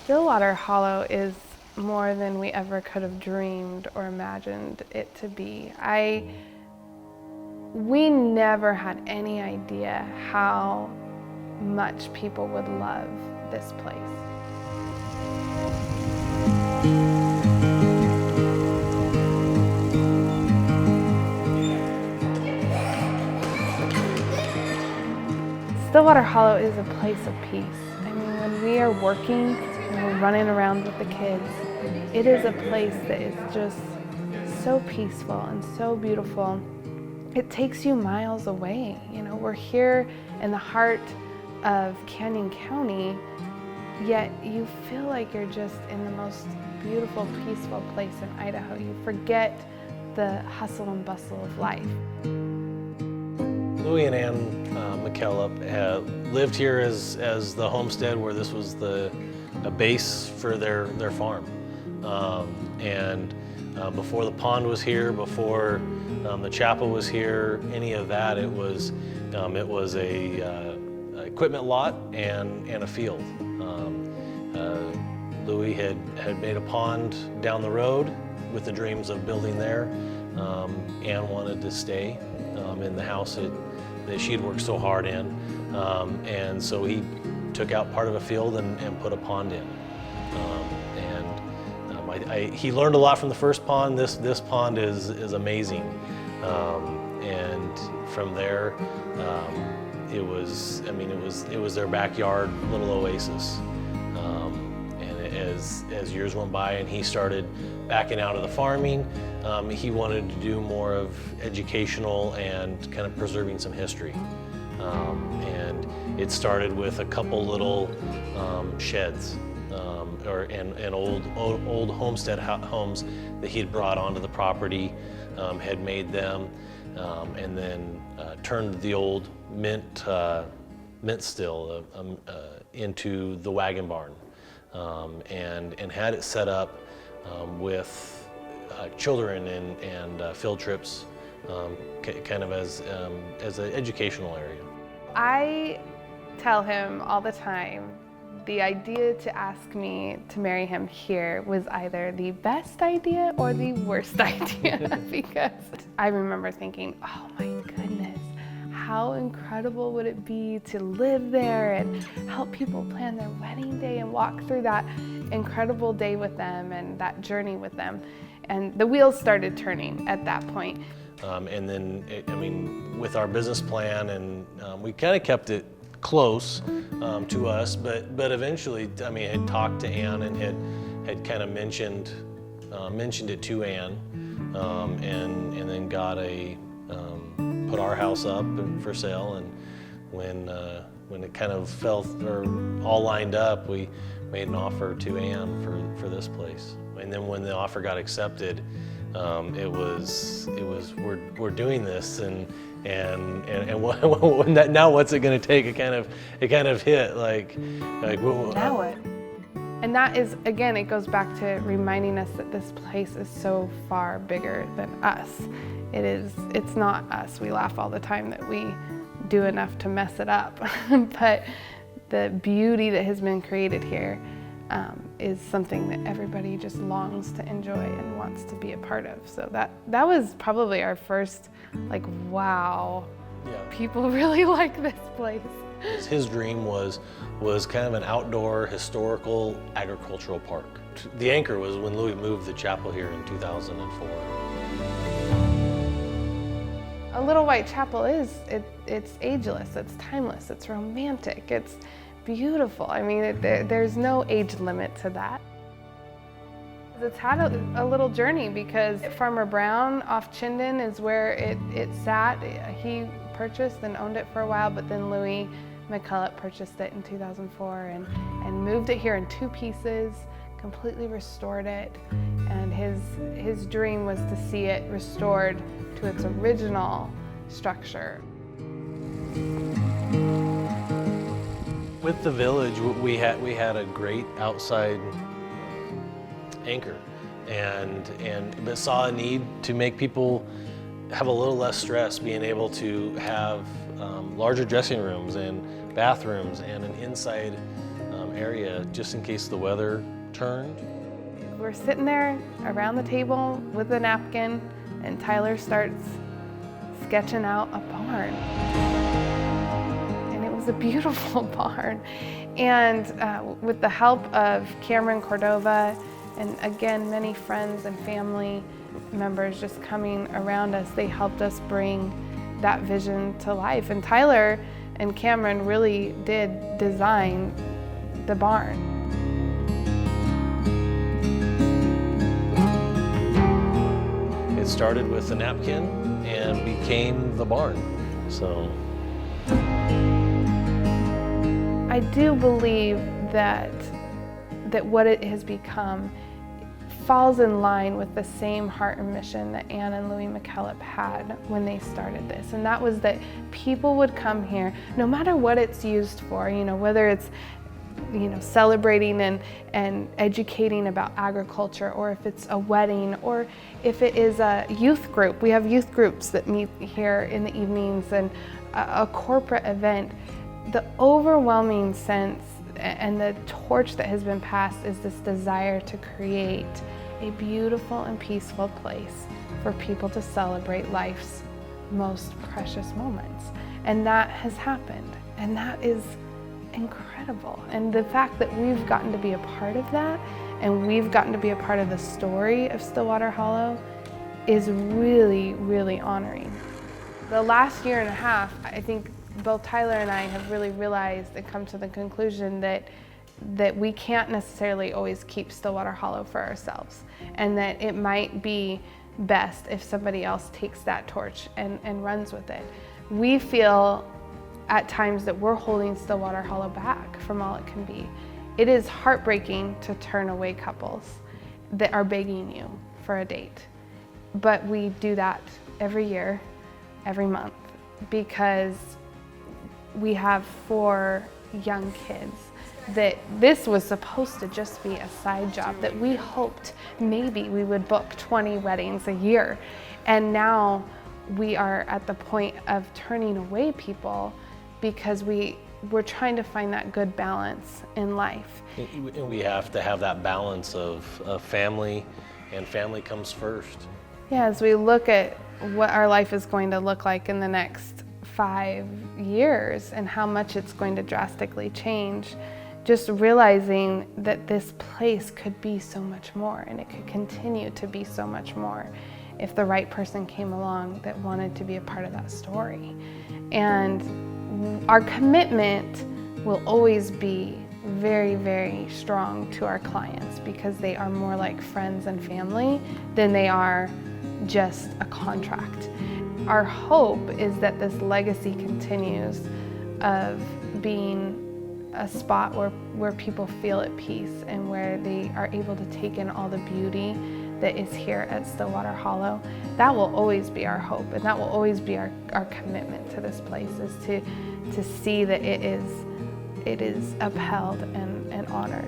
Stillwater Hollow is more than we ever could have dreamed or imagined it to be. We never had any idea how much people would love this place. Stillwater Hollow is a place of peace. I mean, when we are working and we're running around with the kids, it is a place that is just so peaceful and so beautiful. It takes you miles away. You know, we're here in the heart of Canyon County, yet you feel like you're just in the most beautiful, peaceful place in Idaho. You forget the hustle and bustle of life. Louis and Ann Mckellip had lived here as the homestead where this was a base for their farm. Before the pond was here, before the chapel was here, any of that, it was a equipment lot and a field. Louis had made a pond down the road with the dreams of building there. Ann wanted to stay in the house that she'd worked so hard in, and so he took out part of a field and put a pond in. He learned a lot from the first pond. This pond is amazing, and from there, it was their backyard little oasis. And as years went by and he started backing out of the farming, he wanted to do more of educational and kind of preserving some history. And it started with a couple little sheds and old homestead homes that he'd brought onto the property, had made them, and then turned the old mint still into the wagon barn, and had it set up with children and field trips, kind of as an educational area. I tell him all the time, the idea to ask me to marry him here was either the best idea or the worst idea, because I remember thinking, oh my goodness, how incredible would it be to live there and help people plan their wedding day and walk through that incredible day with them and that journey with them. And the wheels started turning at that point. And then, with our business plan, and we kind of kept it close to us, but eventually, had talked to Ann and had kind of mentioned it to Ann, and then got put our house up and for sale. And when it kind of fell or all lined up, we made an offer to Ann for this place. And then when the offer got accepted, it was we're doing this, and now what's it going to take? It kind of hit like now what? And that is, again, it goes back to reminding us that this place is so far bigger than us. It's not us. We laugh all the time that we do enough to mess it up, but the beauty that has been created here is something that everybody just longs to enjoy and wants to be a part of. So that was probably our first, wow, yeah, people really like this place. His dream was kind of an outdoor historical agricultural park. The anchor was when Louis moved the chapel here in 2004. A Little White Chapel it's ageless, it's timeless, it's romantic, it's beautiful. There's no age limit to that. It's had a little journey, because Farmer Brown off Chinden is where it sat. He purchased and owned it for a while, but then Louis Mckellip purchased it in 2004 and moved it here in 2 pieces, completely restored it, and his dream was to see it restored to its original structure. With the village, we had a great outside anchor, but saw a need to make people have a little less stress, being able to have larger dressing rooms and bathrooms and an inside area just in case the weather turned. We're sitting there around the table with a napkin, and Tyler starts sketching out a barn. And it was a beautiful barn. And with the help of Cameron Cordova, and again, many friends and family members just coming around us, they helped us bring that vision to life. And Tyler and Cameron really did design the barn. It started with a napkin and became the barn. So I do believe that what it has become falls in line with the same heart and mission that Ann and Lewis Mckellip had when they started this. And that was that people would come here, no matter what it's used for, whether it's celebrating and educating about agriculture, or if it's a wedding, or if it is a youth group. We have youth groups that meet here in the evenings, and a corporate event. The overwhelming sense and the torch that has been passed is this desire to create a beautiful and peaceful place for people to celebrate life's most precious moments. And that has happened, and that is incredible. And the fact that we've gotten to be a part of that, and we've gotten to be a part of the story of Stillwater Hollow, is really, really honoring. The last year and a half, I think both Tyler and I have really realized and come to the conclusion that we can't necessarily always keep Stillwater Hollow for ourselves, and that it might be best if somebody else takes that torch and runs with it. We feel at times that we're holding Stillwater Hollow back from all it can be. It is heartbreaking to turn away couples that are begging you for a date, but we do that every year, every month, because we have 4 young kids that this was supposed to just be a side job, that we hoped maybe we would book 20 weddings a year. And now we are at the point of turning away people because we're trying to find that good balance in life. We have to have that balance of family, and family comes first. Yeah, as we look at what our life is going to look like in the next 5 years and how much it's going to drastically change, just realizing that this place could be so much more, and it could continue to be so much more if the right person came along that wanted to be a part of that story. And our commitment will always be very, very strong to our clients, because they are more like friends and family than they are just a contract. Our hope is that this legacy continues of being a spot where people feel at peace, and where they are able to take in all the beauty that is here at Stillwater Hollow. That will always be our hope, and that will always be our commitment to this place, is to see that it is upheld and honored.